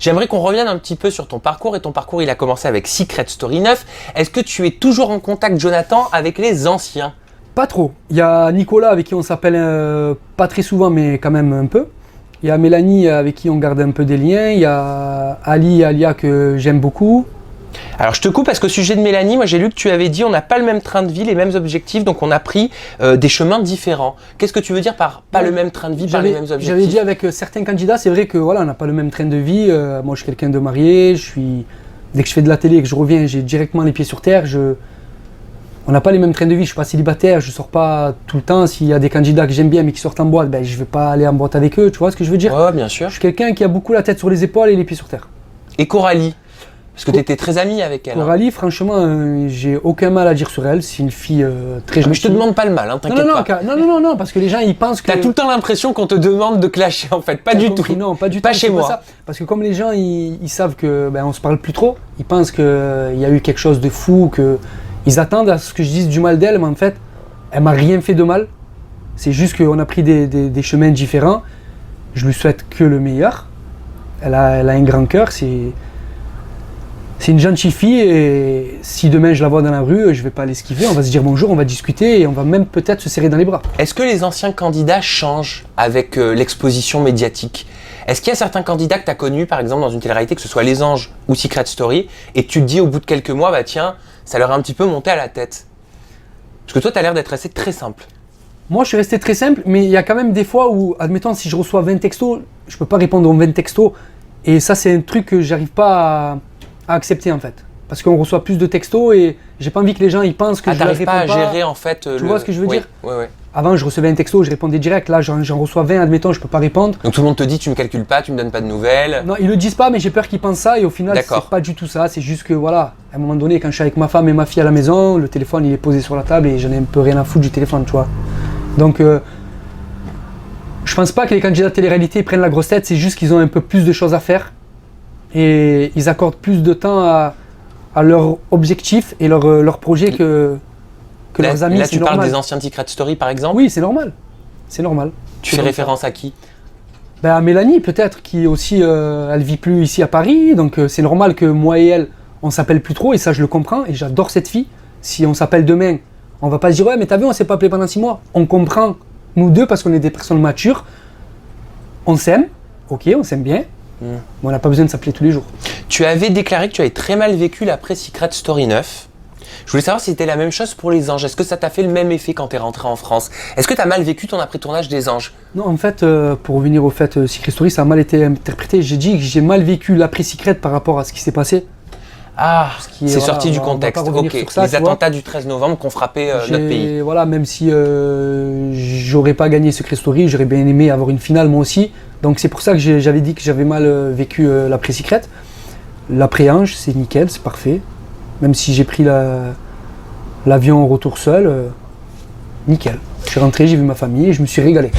J'aimerais qu'on revienne un petit peu sur ton parcours, et ton parcours il a commencé avec Secret Story 9. Est-ce que tu es toujours en contact, Jonathan, avec les anciens? Pas trop. Il y a Nicolas avec qui on s'appelle pas très souvent, mais quand même un peu. Il y a Mélanie avec qui on garde un peu des liens. Il y a Ali et Alia que j'aime beaucoup. Alors je te coupe parce qu'au sujet de Mélanie, moi j'ai lu que tu avais dit on n'a pas le même train de vie, les mêmes objectifs, donc on a pris des chemins différents. Qu'est-ce que tu veux dire par pas le même train de vie, pas les mêmes objectifs? J'avais dit avec certains candidats, c'est vrai que voilà, on n'a pas le même train de vie. Moi je suis quelqu'un de marié, dès que je fais de la télé et que je reviens, j'ai directement les pieds sur terre. On n'a pas les mêmes trains de vie, je suis pas célibataire, je sors pas tout le temps. S'il y a des candidats que j'aime bien mais qui sortent en boîte, ben, je vais pas aller en boîte avec eux, tu vois ce que je veux dire? Ouais, bien sûr. Je suis quelqu'un qui a beaucoup la tête sur les épaules et les pieds sur terre. Et Coralie? Parce que tu étais très ami avec elle. Coralie, franchement, j'ai aucun mal à dire sur elle, c'est une fille très gentille. Je te demande pas le mal, hein, t'inquiète pas. Non, parce que les gens ils pensent que... T'as tout le temps l'impression qu'on te demande de clasher en fait, pas du tout. Non, pas du tout. Pas chez moi. Ça. Parce que comme les gens ils savent que on se parle plus trop, ils pensent qu'il y a eu quelque chose de fou, ils attendent à ce que je dise du mal d'elle, mais en fait, elle m'a rien fait de mal. C'est juste qu'on a pris des chemins différents. Je lui souhaite que le meilleur. Elle a un grand cœur, c'est une gentille fille et si demain je la vois dans la rue, je vais pas l'esquiver, on va se dire bonjour, on va discuter et on va même peut-être se serrer dans les bras. Est-ce que les anciens candidats changent avec l'exposition médiatique? Est-ce qu'il y a certains candidats que tu as connus, par exemple dans une télé-réalité, que ce soit Les Anges ou Secret Story, et tu te dis au bout de quelques mois, bah tiens, ça leur a un petit peu monté à la tête? Parce que toi, tu as l'air d'être resté très simple. Moi, je suis resté très simple, mais il y a quand même des fois où, admettons, si je reçois 20 textos, je peux pas répondre aux 20 textos. Et ça, c'est un truc que j'arrive pas à accepter en fait. Parce qu'on reçoit plus de textos et j'ai pas envie que les gens ils pensent que je leur réponds pas. T'arrives pas à gérer en fait. Tu vois ce que je veux dire? Oui. Avant, je recevais un texto, je répondais direct. Là, j'en reçois 20, admettons, je peux pas répondre. Donc tout le monde te dit, tu me calcules pas, tu me donnes pas de nouvelles. Non, ils le disent pas, mais j'ai peur qu'ils pensent ça et au final, c'est pas du tout ça. C'est juste que voilà, à un moment donné, quand je suis avec ma femme et ma fille à la maison, le téléphone il est posé sur la table et j'en ai un peu rien à foutre du téléphone, tu vois. Donc, je pense pas que les candidats de télé-réalité prennent la grosse tête, c'est juste qu'ils ont un peu plus de choses à faire et ils accordent plus de temps à leurs objectifs et leurs projets que leurs amis. Là, tu parles des anciens Secret Story par exemple? Oui, c'est normal. C'est normal. Tu fais référence à qui? À Mélanie peut-être, qui aussi, elle vit plus ici à Paris, donc c'est normal que moi et elle, on s'appelle plus trop et ça je le comprends et j'adore cette fille. Si on s'appelle demain, on va pas se dire ouais mais t'as vu on s'est pas appelé pendant 6 mois. On comprend nous deux parce qu'on est des personnes matures. On s'aime, ok, on s'aime bien. Mais on n'a pas besoin de s'appeler tous les jours. Tu avais déclaré que tu avais très mal vécu l'après Secret Story 9. Je voulais savoir si c'était la même chose pour Les Anges. Est-ce que ça t'a fait le même effet quand tu es rentré en France? Est-ce que tu as mal vécu ton après-tournage des Anges? Non, en fait, pour revenir au fait Secret Story, ça a mal été interprété. J'ai dit que j'ai mal vécu l'après Secret par rapport à ce qui s'est passé. Ah, c'est sorti du contexte. Ok. Ça, les attentats du 13 novembre qui ont frappé notre pays. Voilà, même si j'aurais pas gagné Secret Story, j'aurais bien aimé avoir une finale moi aussi. Donc c'est pour ça que j'avais dit que j'avais mal vécu l'après Secret. L'après Ange, c'est nickel, c'est parfait. Même si j'ai pris l'avion en retour seul, nickel. Je suis rentré, j'ai vu ma famille et je me suis régalé.